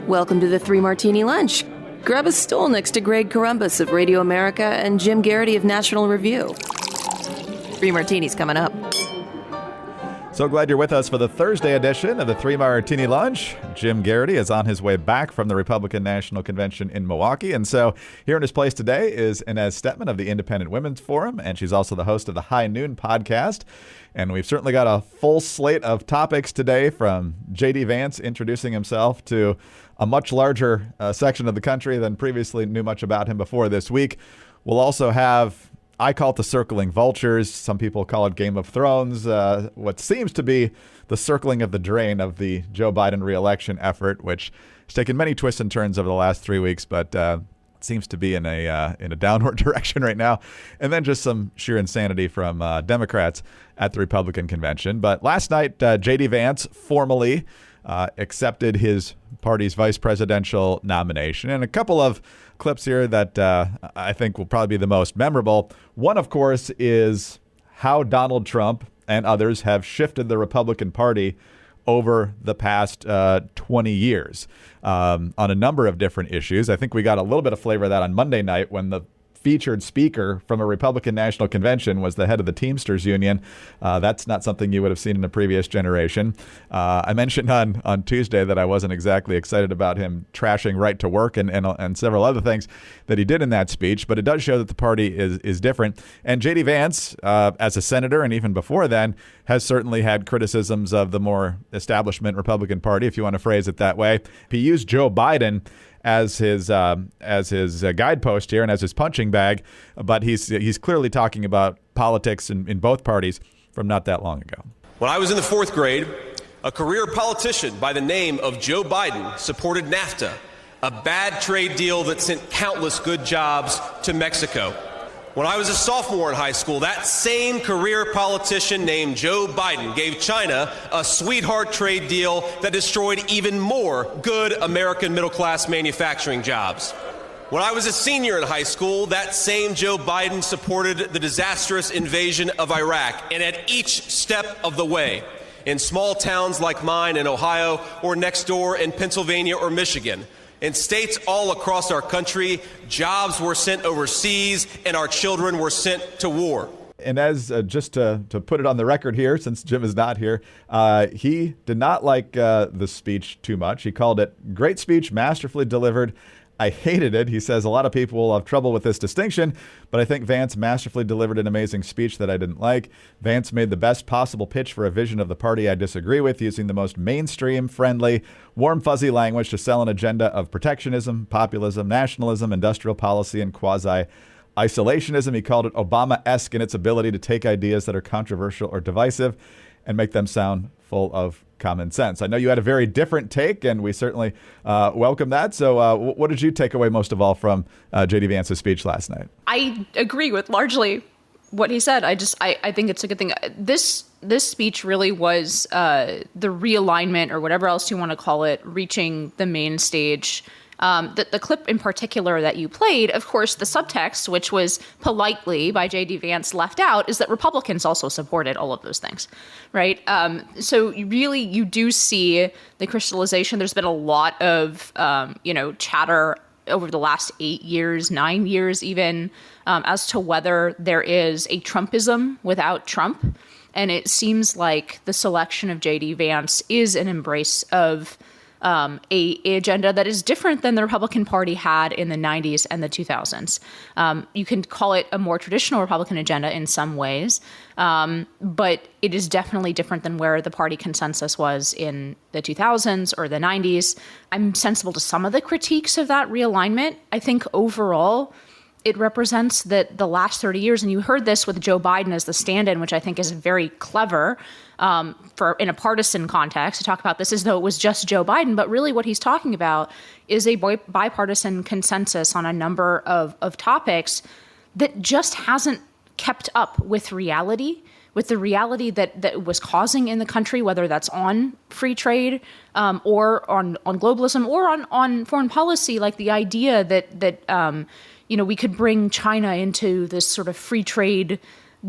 Welcome to the Three Martini Lunch. Grab a stool next to Greg Corombos of Radio America and Jim Garrity of National Review. Three Martinis coming up. So glad you're with us for the Thursday edition of the Three Martini Lunch. Jim Garrity is on his way back from the Republican National Convention in Milwaukee. And so here in his place today is Inez Stepman of the Independent Women's Forum, and she's also the host of the High Noon podcast. And we've certainly got a full slate of topics today, from J.D. Vance introducing himself to a much larger section of the country than previously knew much about him before this week. We'll also have, I call it the circling vultures. Some people call it Game of Thrones. What seems to be the circling of the drain of the Joe Biden reelection effort, which has taken many twists and turns over the last 3 weeks, but seems to be in a downward direction right now. And then just some sheer insanity from Democrats at the Republican convention. But last night, J.D. Vance formally accepted his party's vice presidential nomination. And a couple of clips here that I think will probably be the most memorable. One, of course, is how Donald Trump and others have shifted the Republican Party over the past 20 years on a number of different issues. I think we got a little bit of flavor of that on Monday night when the featured speaker from a Republican National Convention was the head of the Teamsters Union. That's not something you would have seen in a previous generation. I mentioned on Tuesday that I wasn't exactly excited about him trashing right to work and several other things that he did in that speech, but it does show that the party is different. And J.D. Vance, as a senator and even before then, has certainly had criticisms of the more establishment Republican Party, if you want to phrase it that way. He used Joe Biden as his guidepost here and as his punching bag, but he's clearly talking about politics in both parties from not that long ago. When I was in the fourth grade, a career politician by the name of Joe Biden supported NAFTA, a bad trade deal that sent countless good jobs to Mexico. When I was a sophomore in high school, that same career politician named Joe Biden gave China a sweetheart trade deal that destroyed even more good American middle-class manufacturing jobs. When I was a senior in high school, that same Joe Biden supported the disastrous invasion of Iraq, and at each step of the way, in small towns like mine in Ohio or next door in Pennsylvania or Michigan, in states all across our country, jobs were sent overseas and our children were sent to war. And as just to put it on the record here, since Jim is not here, he did not like the speech too much. He called it great speech, masterfully delivered. I hated it. He says a lot of people will have trouble with this distinction, but I think Vance masterfully delivered an amazing speech that I didn't like. Vance made the best possible pitch for a vision of the party I disagree with, using the most mainstream, friendly, warm, fuzzy language to sell an agenda of protectionism, populism, nationalism, industrial policy, and quasi-isolationism. He called it Obama-esque in its ability to take ideas that are controversial or divisive and make them sound full of common sense. I know you had a very different take, and we certainly welcome that. So what did you take away most of all from J.D. Vance's speech last night? I agree with largely what he said. I think it's a good thing. This speech really was the realignment, or whatever else you want to call it, reaching the main stage. The clip in particular that you played, of course, the subtext, which was politely by J.D. Vance left out, is that Republicans also supported all of those things, right? So you do see the crystallization. There's been a lot of, chatter over the last 8 years, 9 years even, as to whether there is a Trumpism without Trump. And it seems like the selection of J.D. Vance is an embrace of a agenda that is different than the Republican Party had in the 90s and the 2000s. You can call it a more traditional Republican agenda in some ways, but it is definitely different than where the party consensus was in the 2000s or the 90s. I'm sensible to some of the critiques of that realignment. I think overall, it represents that the last 30 years, and you heard this with Joe Biden as the stand-in, which I think is very clever for in a partisan context to talk about this as though it was just Joe Biden. But really what he's talking about is a bipartisan consensus on a number of topics that just hasn't kept up with reality, with the reality that was causing in the country, whether that's on free trade or on globalism or on foreign policy, like the idea that we could bring China into this sort of free trade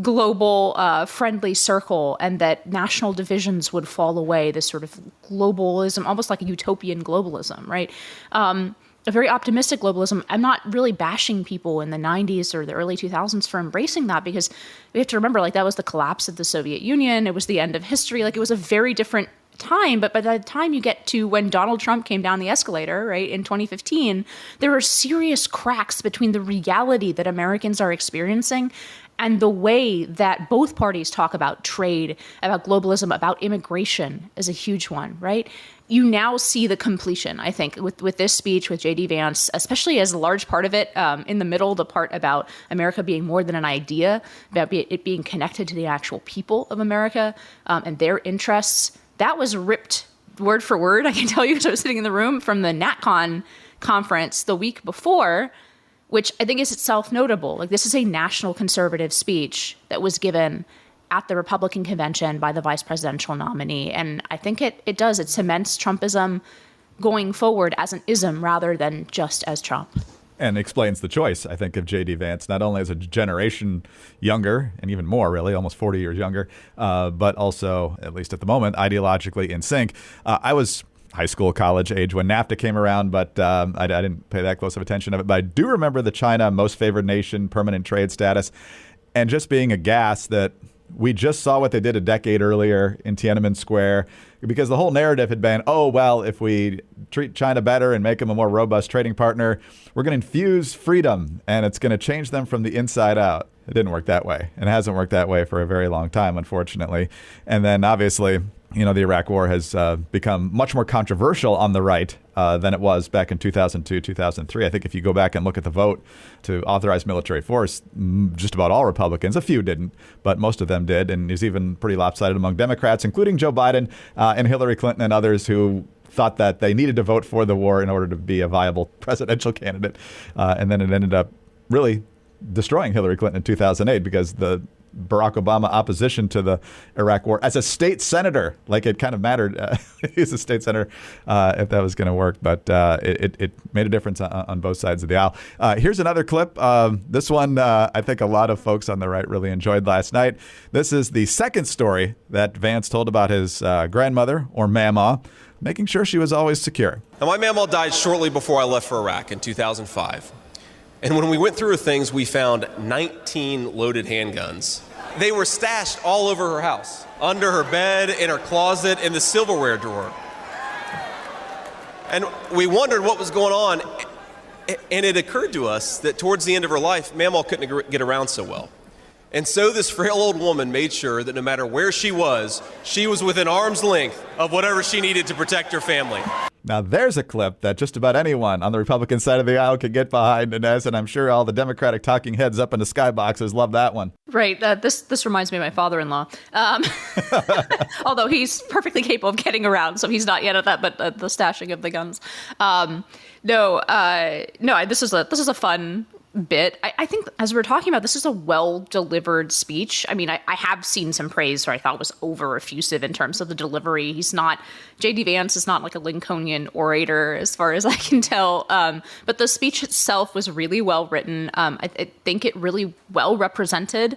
global friendly circle, and that national divisions would fall away, this sort of globalism, almost like a utopian globalism, right? A very optimistic globalism. I'm not really bashing people in the 90s or the early 2000s for embracing that, because we have to remember, like, that was the collapse of the Soviet Union. It was the end of history. Like, it was a very different time. But by the time you get to when Donald Trump came down the escalator, right, in 2015, there are serious cracks between the reality that Americans are experiencing and the way that both parties talk about trade, about globalism, about immigration is a huge one, right? You now see the completion, I think, with this speech, with J.D. Vance, especially as a large part of it, in the middle, the part about America being more than an idea, about it being connected to the actual people of America and their interests. That was ripped word for word, I can tell you, because I was sitting in the room, from the NatCon conference the week before, which I think is itself notable. Like, this is a national conservative speech that was given at the Republican convention by the vice presidential nominee. And I think it cements Trumpism going forward as an ism rather than just as Trump. And explains the choice, I think, of J.D. Vance, not only as a generation younger, and even more, really, almost 40 years younger, but also, at least at the moment, ideologically in sync. I was high school, college age when NAFTA came around, but I didn't pay that close of attention of it. But I do remember the China most favored nation permanent trade status, and just being aghast that we just saw what they did a decade earlier in Tiananmen Square, because the whole narrative had been, oh, well, if we treat China better and make them a more robust trading partner, we're going to infuse freedom and it's going to change them from the inside out. It didn't work that way, and it hasn't worked that way for a very long time, unfortunately. And then obviously, you know, the Iraq War has become much more controversial on the right than it was back in 2002, 2003. I think if you go back and look at the vote to authorize military force, just about all Republicans, a few didn't, but most of them did. And it was even pretty lopsided among Democrats, including Joe Biden and Hillary Clinton and others who thought that they needed to vote for the war in order to be a viable presidential candidate. And then it ended up really destroying Hillary Clinton in 2008 because the Barack Obama opposition to the Iraq war as a state senator, like it kind of mattered. He's a state senator if that was going to work, but it made a difference on both sides of the aisle. Here's another clip. This one I think a lot of folks on the right really enjoyed last night. This is the second story that Vance told about his grandmother, or Mamaw, making sure she was always secure. Now, my Mamaw died shortly before I left for Iraq in 2005. And when we went through her things, we found 19 loaded handguns. They were stashed all over her house, under her bed, in her closet, in the silverware drawer. And we wondered what was going on. And it occurred to us that towards the end of her life, Mamaw couldn't get around so well. And so this frail old woman made sure that no matter where she was within arm's length of whatever she needed to protect her family. Now, there's a clip that just about anyone on the Republican side of the aisle could get behind, Inez, and I'm sure all the Democratic talking heads up in the skyboxes love that one. Right. This reminds me of my father-in-law. Although he's perfectly capable of getting around, so he's not yet at that, but the stashing of the guns. No, this is a fun bit. I think, as we're talking about, this is a well-delivered speech. I mean, I have seen some praise where I thought was over-effusive in terms of the delivery. J.D. Vance is not like a Lincolnian orator, as far as I can tell. But the speech itself was really well-written. I think it really well represented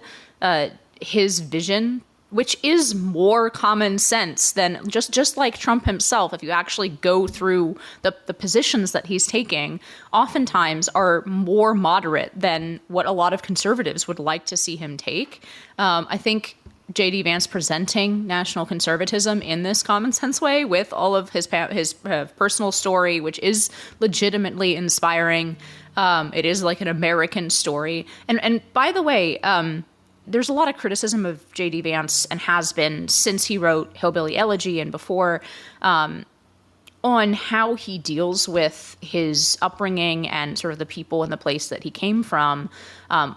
his vision, which is more common sense than just like Trump himself. If you actually go through the positions that he's taking, oftentimes are more moderate than what a lot of conservatives would like to see him take. I think J.D. Vance presenting national conservatism in this common sense way with all of his personal story, which is legitimately inspiring. It is like an American story. And by the way, there's a lot of criticism of J.D. Vance, and has been since he wrote Hillbilly Elegy and before, on how he deals with his upbringing and sort of the people and the place that he came from,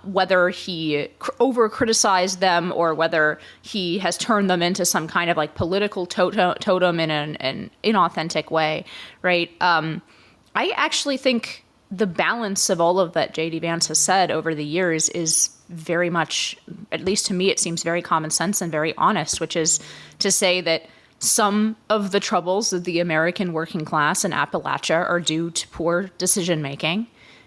whether he over-criticized them or whether he has turned them into some kind of like political totem in an inauthentic way, right? I actually think the balance of all of that J.D. Vance has said over the years is very much, at least to me, it seems very common sense and very honest, which is to say that some of the troubles of the American working class in Appalachia are due to poor decision making,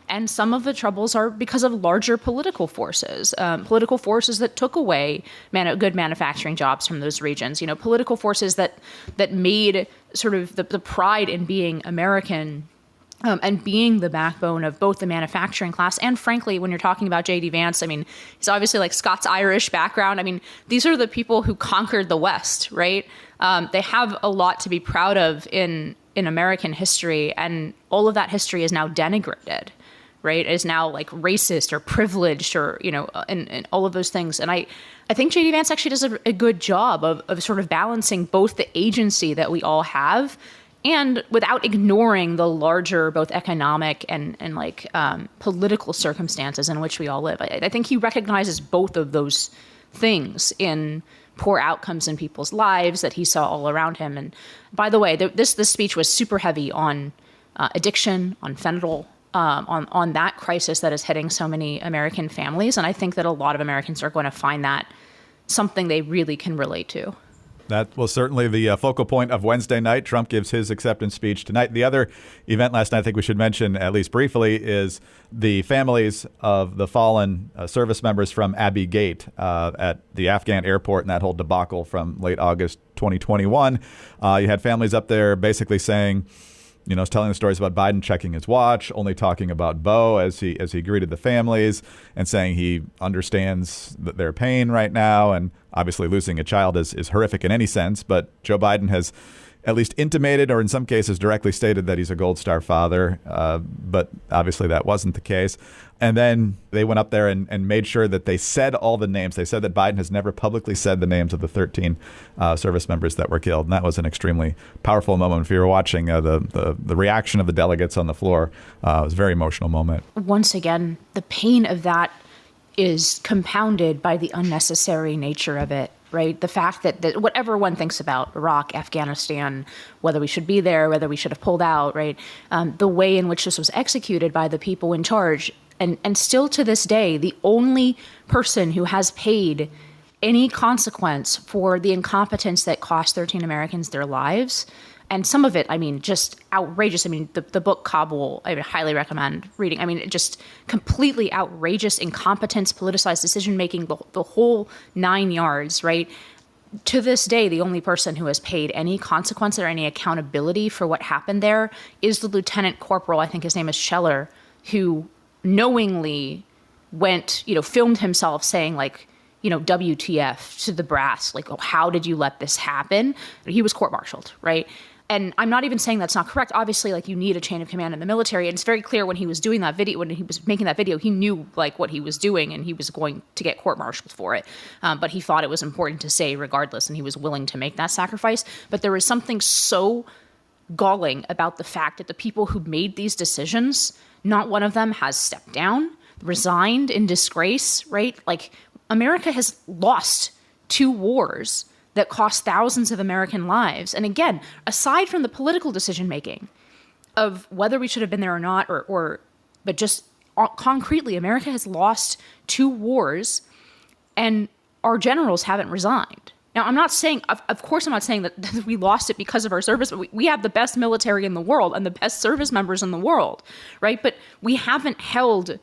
And some of the troubles are because of larger political forces that took away good manufacturing jobs from those regions, political forces that made sort of the pride in being American and being the backbone of both the manufacturing class. And frankly, when you're talking about J.D. Vance, I mean, he's obviously like Scots-Irish background. I mean, these are the people who conquered the West, right? They have a lot to be proud of in American history, and all of that history is now denigrated, right? It is now like racist or privileged or, and all of those things. And I think J.D. Vance actually does a good job of sort of balancing both the agency that we all have and without ignoring the larger both economic and political circumstances in which we all live. I think he recognizes both of those things in poor outcomes in people's lives that he saw all around him. And by the way, this speech was super heavy on addiction, on fentanyl, on that crisis that is hitting so many American families. And I think that a lot of Americans are going to find that something they really can relate to. That was certainly the focal point of Wednesday night. Trump gives his acceptance speech tonight. The other event last night I think we should mention, at least briefly, is the families of the fallen service members from Abbey Gate at the Afghan airport and that whole debacle from late August 2021. You had families up there basically saying, telling the stories about Biden checking his watch, only talking about Beau as he greeted the families and saying he understands their pain right now. And obviously losing a child is horrific in any sense. But Joe Biden has at least intimated or in some cases directly stated that he's a Gold Star father. But obviously that wasn't the case. And then they went up there and made sure that they said all the names. They said that Biden has never publicly said the names of the 13 service members that were killed. And that was an extremely powerful moment. If you were watching the reaction of the delegates on the floor, it was a very emotional moment. Once again, the pain of that is compounded by the unnecessary nature of it, right? The fact that whatever one thinks about Iraq, Afghanistan, whether we should be there, whether we should have pulled out, right? The way in which this was executed by the people in charge. And still to this day, the only person who has paid any consequence for the incompetence that cost 13 Americans their lives, and some of it, I mean, just outrageous. I mean, the book Kabul, I would highly recommend reading. I mean, just completely outrageous incompetence, politicized decision-making, the whole 9 yards, right? To this day, the only person who has paid any consequence or any accountability for what happened there is the lieutenant corporal, I think his name is Scheller, who knowingly went, filmed himself saying WTF to the brass, like, oh, how did you let this happen? He was court-martialed, right? And I'm not even saying that's not correct. Obviously, you need a chain of command in the military. And it's very clear when he was doing that video, when he was making that video, he knew what he was doing and he was going to get court-martialed for it. But he thought it was important to say regardless, and he was willing to make that sacrifice. But there was something so galling about the fact that the people who made these decisions, not one of them has stepped down, resigned in disgrace, right? America has lost 2 wars that cost thousands of American lives. And again, aside from the political decision-making of whether we should have been there or not, but just concretely, America has lost 2 wars and our generals haven't resigned. Now, I'm not saying, of course, I'm not saying that we lost it because of our service, but we have the best military in the world and the best service members in the world, right? But we haven't held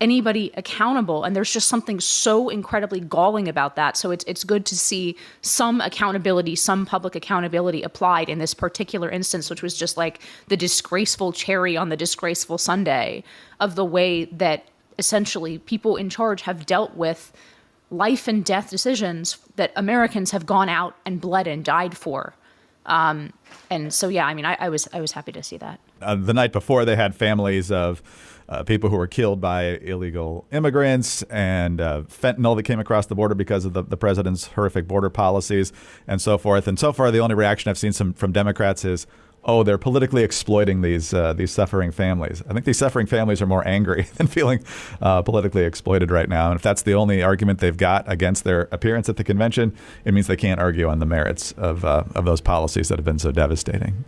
anybody accountable, and there's just something so incredibly galling about that. So it's good to see some accountability, some public accountability applied in this particular instance, which was just the disgraceful cherry on the disgraceful sundae of the way that essentially people in charge have dealt with life and death decisions that Americans have gone out and bled and died for. And so, yeah, I mean, I was happy to see that. The night before, they had families of people who were killed by illegal immigrants and fentanyl that came across the border because of the president's horrific border policies and so forth. And so far, the only reaction I've seen from Democrats is, oh, they're politically exploiting these suffering families. I think these suffering families are more angry than feeling politically exploited right now. And if that's the only argument they've got against their appearance at the convention, it means they can't argue on the merits of those policies that have been so devastating.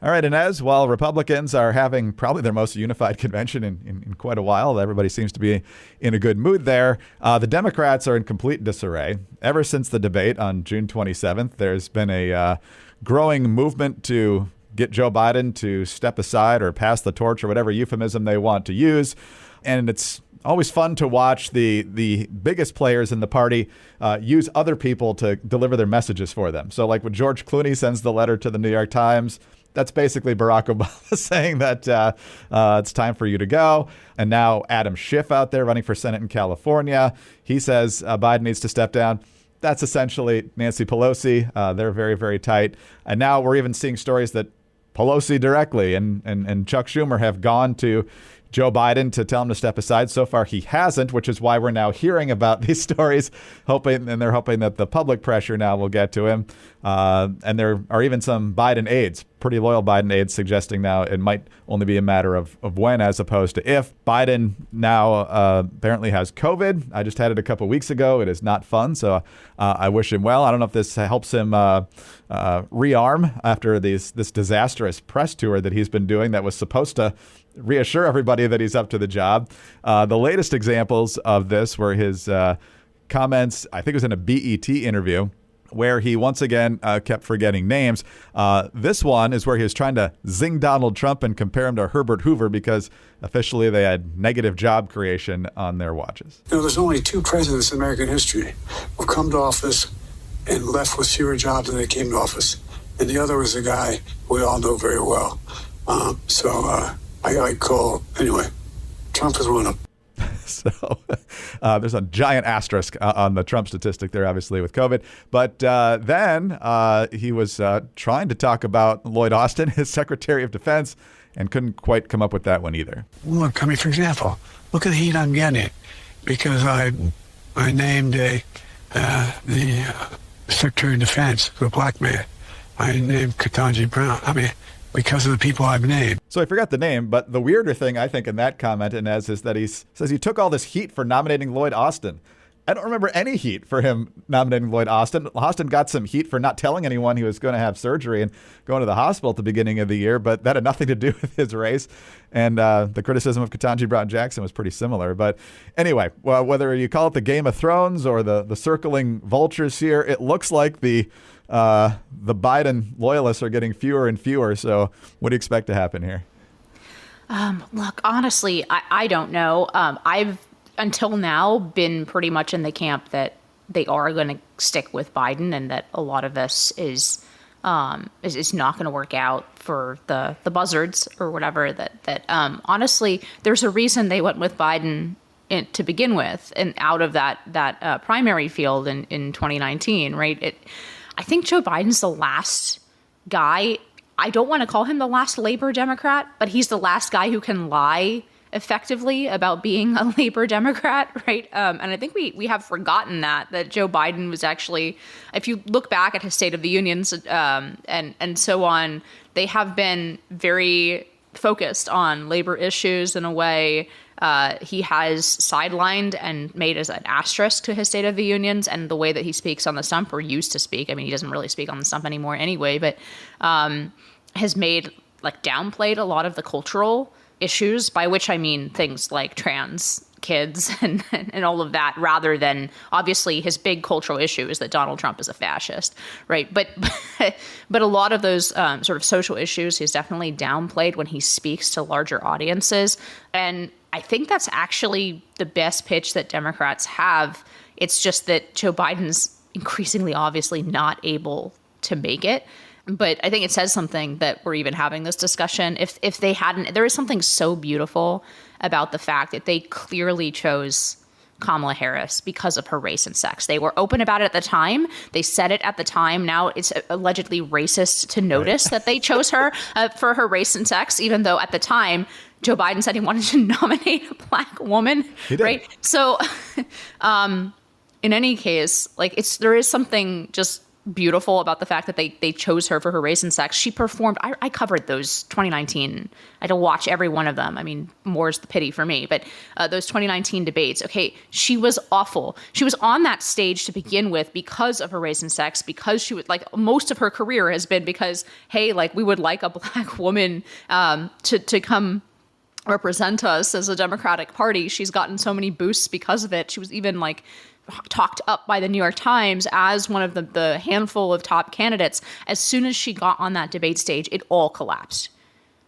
All right, Inez, while Republicans are having probably their most unified convention in quite a while, everybody seems to be in a good mood there. The Democrats are in complete disarray. Ever since the debate on June 27th, there's been a growing movement to get Joe Biden to step aside or pass the torch or whatever euphemism they want to use. And it's always fun to watch the biggest players in the party use other people to deliver their messages for them. So like when George Clooney sends the letter to the New York Times, that's basically Barack Obama saying that it's time for you to go. And now Adam Schiff out there running for Senate in California, he says Biden needs to step down. That's essentially Nancy Pelosi. They're very, very tight. And now we're even seeing stories that Pelosi directly and Chuck Schumer have gone to Joe Biden to tell him to step aside. So far, he hasn't, which is why we're now hearing about these stories, they're hoping that the public pressure now will get to him. And there are even some Biden aides, pretty loyal Biden aides, suggesting now it might only be a matter of when as opposed to if. Biden now apparently has COVID. I just had it a couple weeks ago. It is not fun. So I wish him well. I don't know if this helps him rearm after this disastrous press tour that he's been doing that was supposed to reassure everybody that he's up to the job. The latest examples of this were his comments, I think it was in a BET interview, where he once again kept forgetting names. This one is where he was trying to zing Donald Trump and compare him to Herbert Hoover because officially they had negative job creation on their watches. There's only two presidents in American history who've come to office and left with fewer jobs than they came to office. And the other was a guy we all know very well. I call, anyway, Trump is one of them. So there's a giant asterisk on the Trump statistic there, obviously, with COVID. But then he was trying to talk about Lloyd Austin, his Secretary of Defense, and couldn't quite come up with that one either. Look, for example, look at the heat I'm getting because I named the Secretary of Defense, a black man. I named Ketanji Brown. Because of the people I've named. So I forgot the name, but the weirder thing, I think, in that comment, Inez, is that he says he took all this heat for nominating Lloyd Austin. I don't remember any heat for him nominating Lloyd Austin. Austin got some heat for not telling anyone he was going to have surgery and going to the hospital at the beginning of the year, but that had nothing to do with his race. And the criticism of Ketanji Brown Jackson was pretty similar. But anyway, well, whether you call it the Game of Thrones or the circling vultures here, it looks like the Biden loyalists are getting fewer and fewer. So what do you expect to happen here? Look, honestly, I don't know. I've until now been pretty much in the camp that they are going to stick with Biden and that a lot of this is not going to work out for the buzzards or whatever that honestly, there's a reason they went with Biden to begin with and out of that primary field in 2019, right? I think Joe Biden's the last guy. I don't want to call him the last Labor Democrat, but he's the last guy who can lie effectively about being a Labor Democrat, right? And I think we have forgotten that Joe Biden was actually, if you look back at his State of the Unions and so on, they have been very focused on labor issues in a way. He has sidelined and made as an asterisk to his State of the Unions and the way that he speaks on the stump or used to speak. I mean, he doesn't really speak on the stump anymore anyway, but has made downplayed a lot of the cultural issues, by which I mean things like trans kids and all of that, rather than obviously his big cultural issue is that Donald Trump is a fascist, right? But a lot of those sort of social issues he's definitely downplayed when he speaks to larger audiences. And I think that's actually the best pitch that Democrats have. It's just that Joe Biden's increasingly obviously not able to make it. But I think it says something that we're even having this discussion. If they hadn't, there is something so beautiful about the fact that they clearly chose Kamala Harris because of her race and sex. They were open about it at the time. They said it at the time. Now it's allegedly racist to notice that they chose her for her race and sex, even though at the time Joe Biden said he wanted to nominate a black woman. He did. Right. So in any case, there is something just beautiful about the fact that they chose her for her race and sex. She performed, I covered those 2019, I had to watch every one of them. I mean, more's the pity for me, but those 2019 debates, okay, she was awful. She was on that stage to begin with because of her race and sex, because she was most of her career has been because, hey, we would like a black woman to come represent us as a Democratic Party. She's gotten so many boosts because of it. She was even talked up by the New York Times as one of the handful of top candidates. As soon as she got on that debate stage, it all collapsed,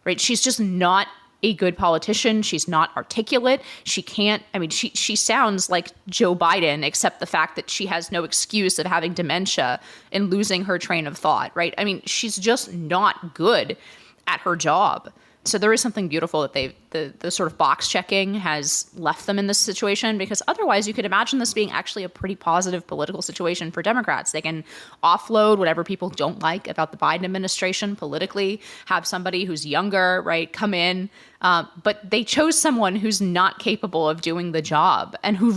right? She's just not a good politician. She's not articulate. She can't, I mean, she sounds like Joe Biden, except the fact that she has no excuse of having dementia and losing her train of thought, right? I mean, she's just not good at her job. So there is something beautiful that the sort of box checking has left them in this situation, because otherwise you could imagine this being actually a pretty positive political situation for Democrats. They can offload whatever people don't like about the Biden administration politically, have somebody who's younger, right, come in. But they chose someone who's not capable of doing the job, and who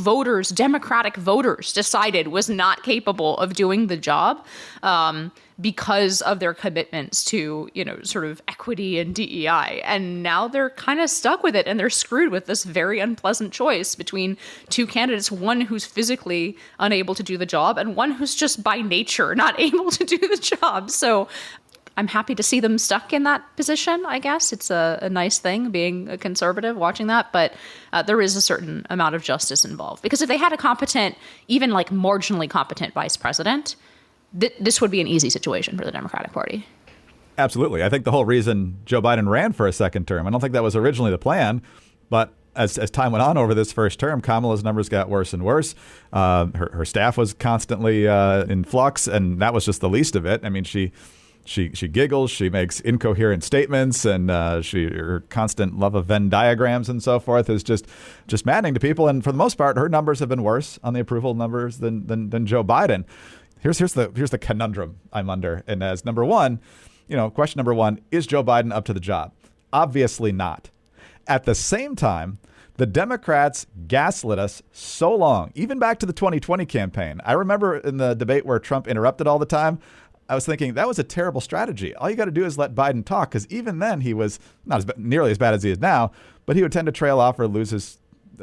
Democratic voters decided was not capable of doing the job. Because of their commitments to, sort of equity and DEI. And now they're kind of stuck with it, and they're screwed with this very unpleasant choice between two candidates, one who's physically unable to do the job and one who's just by nature not able to do the job. So I'm happy to see them stuck in that position, I guess. It's a nice thing being a conservative watching that, but there is a certain amount of justice involved. Because if they had a competent, even like marginally competent vice president, this would be an easy situation for the Democratic Party. Absolutely. I think the whole reason Joe Biden ran for a second term, I don't think that was originally the plan, but as time went on over this first term, Kamala's numbers got worse and worse. Her staff was constantly in flux, and that was just the least of it. I mean, she giggles, she makes incoherent statements, and her constant love of Venn diagrams and so forth is just maddening to people. And for the most part, her numbers have been worse on the approval numbers than Joe Biden. Here's the conundrum I'm under. And as number one, question number one, is Joe Biden up to the job? Obviously not. At the same time, the Democrats gaslit us so long, even back to the 2020 campaign. I remember in the debate where Trump interrupted all the time, I was thinking that was a terrible strategy. All you got to do is let Biden talk, because even then he was not nearly as bad as he is now, but he would tend to trail off or lose his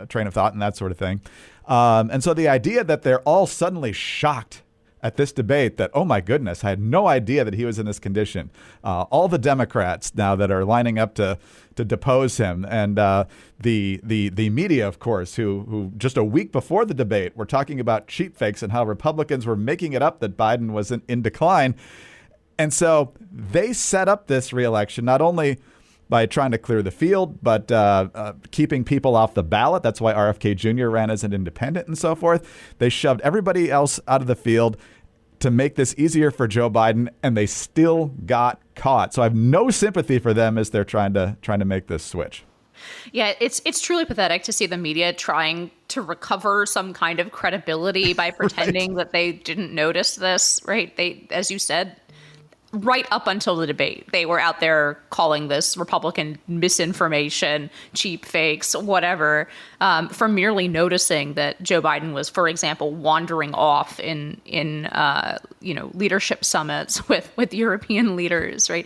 train of thought and that sort of thing. And so the idea that they're all suddenly shocked at this debate that, oh my goodness, I had no idea that he was in this condition. All the Democrats now that are lining up to depose him, and the media, of course, who just a week before the debate were talking about cheat fakes and how Republicans were making it up that Biden was in decline. And so they set up this reelection not only by trying to clear the field, but keeping people off the ballot. That's why RFK Jr. ran as an independent and so forth. They shoved everybody else out of the field to make this easier for Joe Biden, and they still got caught. So I have no sympathy for them as they're trying to make this switch. Yeah, it's truly pathetic to see the media trying to recover some kind of credibility by pretending that they didn't notice this, right? They, as you said, right up until the debate, they were out there calling this Republican misinformation, cheap fakes, whatever, for merely noticing that Joe Biden was, for example, wandering off in leadership summits with European leaders, right?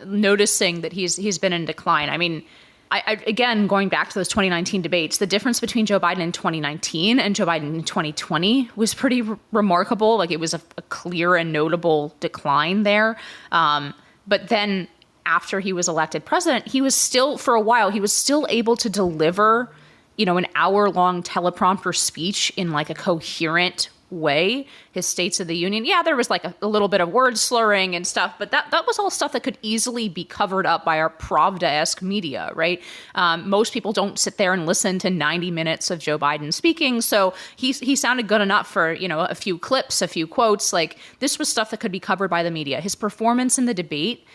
Noticing that he's been in decline. I mean, I again, going back to those 2019 debates, the difference between Joe Biden in 2019 and Joe Biden in 2020 was pretty remarkable. Like, it was a clear and notable decline there. But then after he was elected president, he was still, for a while, he was still able to deliver, an hour-long teleprompter speech in like a coherent way, his States of the Union. Yeah, there was like a little bit of word slurring and stuff, but that was all stuff that could easily be covered up by our Pravda-esque media, right? Most people don't sit there and listen to 90 minutes of Joe Biden speaking, so he sounded good enough for, a few clips, a few quotes. Like, this was stuff that could be covered by the media. His performance in the debate,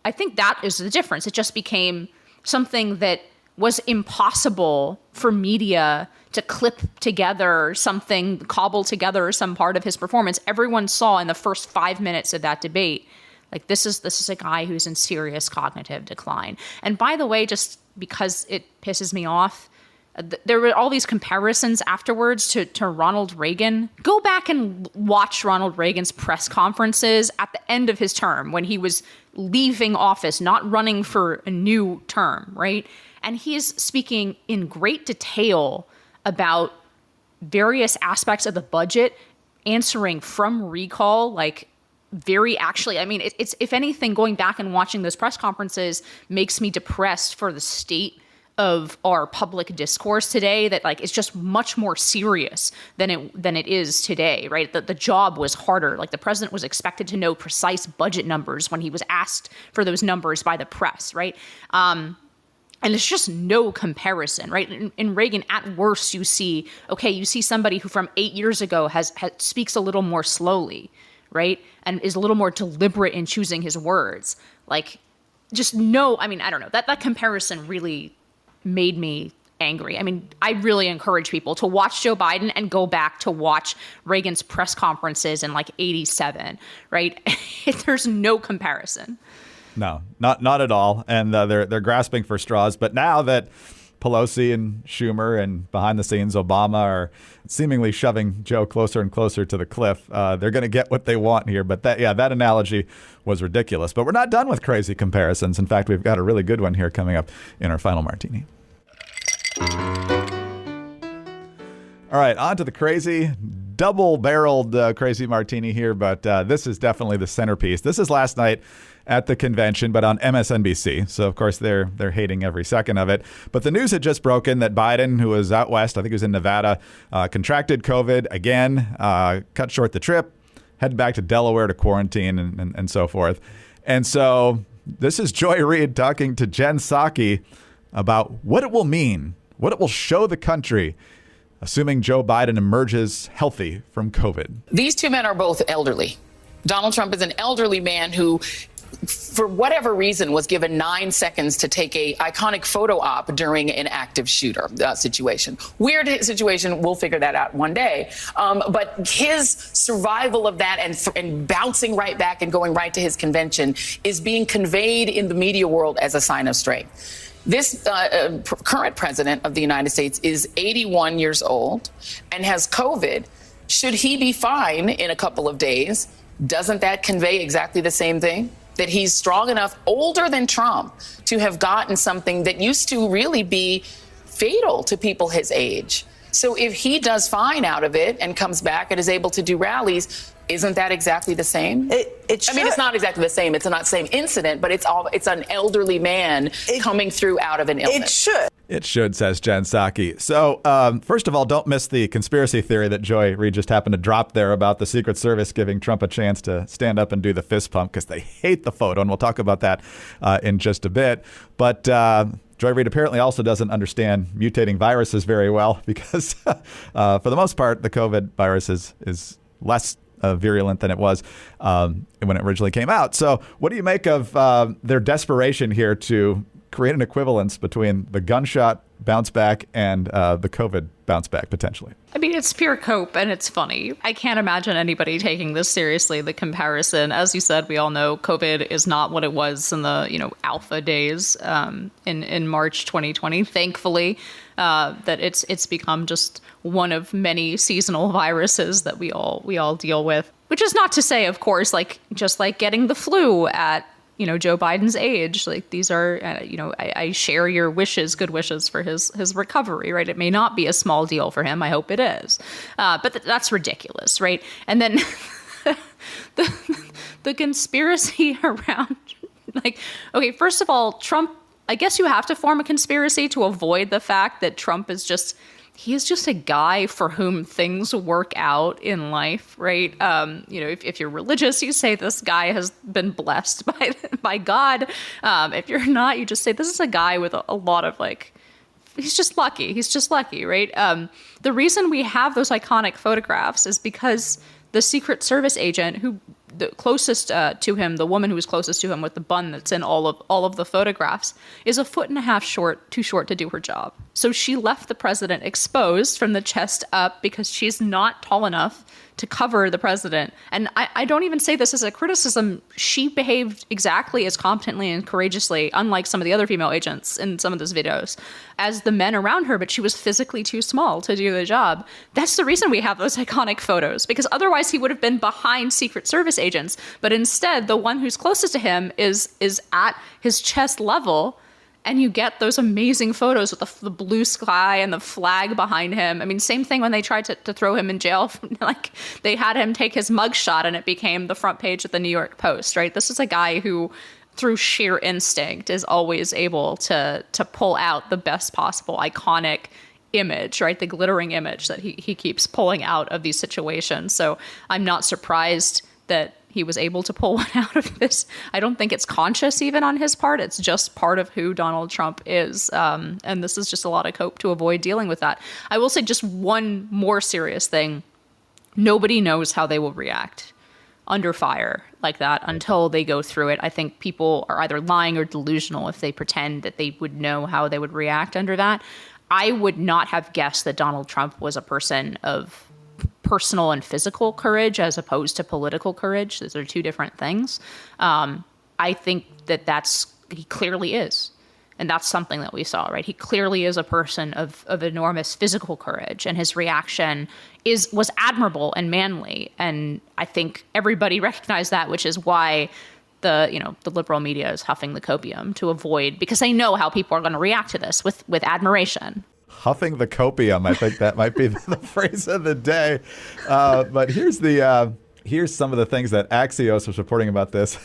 I think that is the difference. It just became something that was impossible for media to clip together something, cobble together some part of his performance. Everyone saw in the first 5 minutes of that debate, like, this is a guy who's in serious cognitive decline. And by the way, just because it pisses me off, there were all these comparisons afterwards to Ronald Reagan. Go back and watch Ronald Reagan's press conferences at the end of his term when he was leaving office, not running for a new term, right? And he is speaking in great detail about various aspects of the budget, answering from recall, like it's if anything, going back and watching those press conferences makes me depressed for the state of our public discourse today that like is just much more serious than it is today, right? That the job was harder. Like the president was expected to know precise budget numbers when he was asked for those numbers by the press, right? And it's just no comparison, right? In Reagan, at worst, you see somebody who from 8 years ago speaks a little more slowly, right? And is a little more deliberate in choosing his words. Like, just no, I mean, I don't know. That comparison really made me angry. I mean, I really encourage people to watch Joe Biden and go back to watch Reagan's press conferences in like 87, right? There's no comparison. No, not at all. And they're grasping for straws. But now that Pelosi and Schumer and behind the scenes Obama are seemingly shoving Joe closer and closer to the cliff, they're going to get what they want here. But that analogy was ridiculous. But we're not done with crazy comparisons. In fact, we've got a really good one here coming up in our final martini. All right, on to the crazy, double-barreled crazy martini here. But this is definitely the centerpiece. This is last night at the convention, but on MSNBC. So, of course, they're hating every second of it. But the news had just broken that Biden, who was out west, I think he was in Nevada, contracted COVID again, cut short the trip, headed back to Delaware to quarantine and so forth. And so this is Joy Reid talking to Jen Psaki about what it will mean, what it will show the country, assuming Joe Biden emerges healthy from COVID. These two men are both elderly. Donald Trump is an elderly man who, for whatever reason, was given 9 seconds to take a iconic photo op during an active shooter situation. Weird situation. We'll figure that out one day. But his survival of that and bouncing right back and going right to his convention is being conveyed in the media world as a sign of strength. This current president of the United States is 81 years old and has COVID. Should he be fine in a couple of days? Doesn't that convey exactly the same thing? That he's strong enough, older than Trump, to have gotten something that used to really be fatal to people his age. So if he does fine out of it and comes back and is able to do rallies, isn't that exactly the same? It should. I mean, it's not exactly the same. It's not the same incident, but it's an elderly man coming through out of an illness. It should. It should, says Jen Psaki. So, first of all, don't miss the conspiracy theory that Joy Reid just happened to drop there about the Secret Service giving Trump a chance to stand up and do the fist pump because they hate the photo. And we'll talk about that in just a bit. But Joy Reid apparently also doesn't understand mutating viruses very well because for the most part, the COVID virus is less virulent than it was when it originally came out. So what do you make of their desperation here to create an equivalence between the gunshot bounce back and the COVID bounce back potentially? I mean, it's pure cope and it's funny. I can't imagine anybody taking this seriously. The comparison, as you said, we all know COVID is not what it was in the, alpha days in March 2020. Thankfully, that it's become just one of many seasonal viruses that we all deal with, which is not to say, of course, just like getting the flu at Joe Biden's age, like these are, I share your good wishes for his recovery, right? It may not be a small deal for him. I hope it is. But that's ridiculous, right? And then the conspiracy around, okay, first of all, Trump, I guess you have to form a conspiracy to avoid the fact that Trump is just a guy for whom things work out in life, right? If you're religious, you say this guy has been blessed by God. If you're not, you just say this is a guy with a lot of he's just lucky. He's just lucky, right? The reason we have those iconic photographs is because the Secret Service agent the closest to him, the woman who was closest to him with the bun that's in all of the photographs, is 1.5 feet too short to do her job. So she left the president exposed from the chest up because she's not tall enough to cover the president. And I don't even say this as a criticism. She behaved exactly as competently and courageously, unlike some of the other female agents in some of those videos, as the men around her, but she was physically too small to do the job. That's the reason we have those iconic photos, because otherwise he would have been behind Secret Service agents. But instead, the one who's closest to him is at his chest level. And you get those amazing photos with the blue sky and the flag behind him. I mean, same thing when they tried to throw him in jail. They had him take his mugshot and it became the front page of the New York Post, right? This is a guy who through sheer instinct, is always able to pull out the best possible iconic image, right? The glittering image that he keeps pulling out of these situations. So I'm not surprised that he was able to pull one out of this. I don't think it's conscious even on his part. It's just part of who Donald Trump is. And this is just a lot of cope to avoid dealing with that. I will say just one more serious thing. Nobody knows how they will react under fire like that until they go through it. I think people are either lying or delusional if they pretend that they would know how they would react under that. I would not have guessed that Donald Trump was a person of personal and physical courage as opposed to political courage. Those are two different things. I think he clearly is. And that's something that we saw, right? He clearly is a person of enormous physical courage, and his reaction was admirable and manly. And I think everybody recognized that, which is why the liberal media is huffing the copium to avoid, because they know how people are going to react to this with admiration. Huffing the copium. I think that might be the phrase of the day. But here's some of the things that Axios was reporting about this.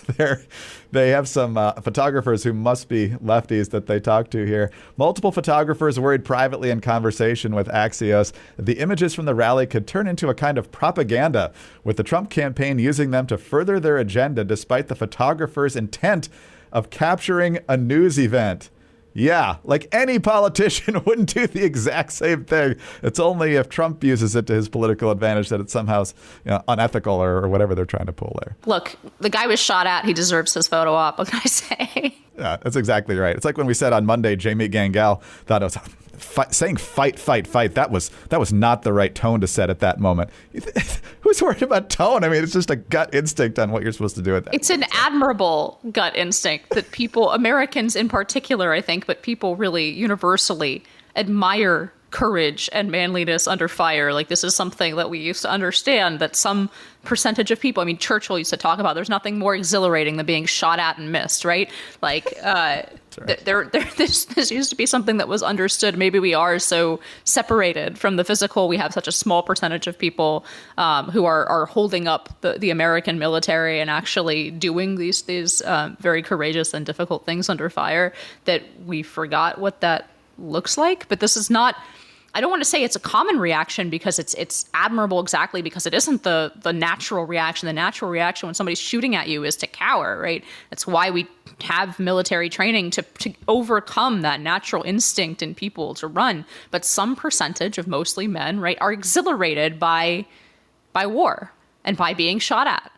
They have some photographers who must be lefties that they talked to here. Multiple photographers worried privately in conversation with Axios that the images from the rally could turn into a kind of propaganda, with the Trump campaign using them to further their agenda despite the photographers' intent of capturing a news event. Yeah, like any politician wouldn't do the exact same thing. It's only if Trump uses it to his political advantage that it's somehow unethical or whatever they're trying to pull there. Look, the guy was shot at. He deserves his photo op. What can I say? Yeah, that's exactly right. It's like when we said on Monday, Jamie Gangel thought it was saying fight. That was not the right tone to set at that moment. Who's worried about tone? I mean, it's just a gut instinct on what you're supposed to do at that. It's an admirable gut instinct that people, Americans in particular, I think, but people really universally admire courage and manliness under fire. Like, this is something that we used to understand, that some percentage of people, I mean, Churchill used to talk about, there's nothing more exhilarating than being shot at and missed, right? Like, this used to be something that was understood. Maybe we are so separated from the physical. We have such a small percentage of people who are holding up the American military and actually doing these very courageous and difficult things under fire that we forgot what that looks like. But this is not, I don't want to say it's a common reaction, because it's admirable exactly because it isn't the natural reaction. The natural reaction when somebody's shooting at you is to cower, right? That's why we have military training to overcome that natural instinct in people to run. But some percentage of mostly men, right, are exhilarated by war and by being shot at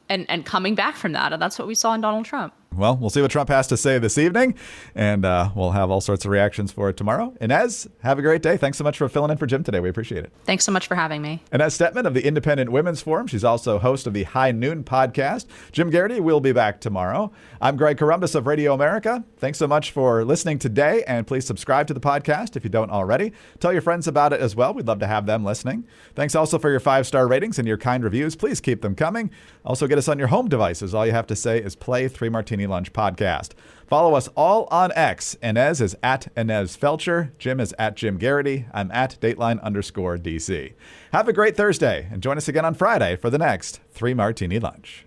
and coming back from that. And that's what we saw in Donald Trump. Well, we'll see what Trump has to say this evening, and we'll have all sorts of reactions for it tomorrow. Inez, have a great day. Thanks so much for filling in for Jim today. We appreciate it. Thanks so much for having me. Inez Stepman of the Independent Women's Forum. She's also host of the High Noon podcast. Jim Garrity will be back tomorrow. I'm Greg Corombos of Radio America. Thanks so much for listening today, and please subscribe to the podcast if you don't already. Tell your friends about it as well. We'd love to have them listening. Thanks also for your 5-star ratings and your kind reviews. Please keep them coming. Also get us on your home devices. All you have to say is play 3 Martini Lunch podcast. Follow us all on X. Inez is at Inez Felcher. Jim is at Jim Garrity. I'm at Dateline_DC. Have a great Thursday, and join us again on Friday for the next 3 Martini Lunch.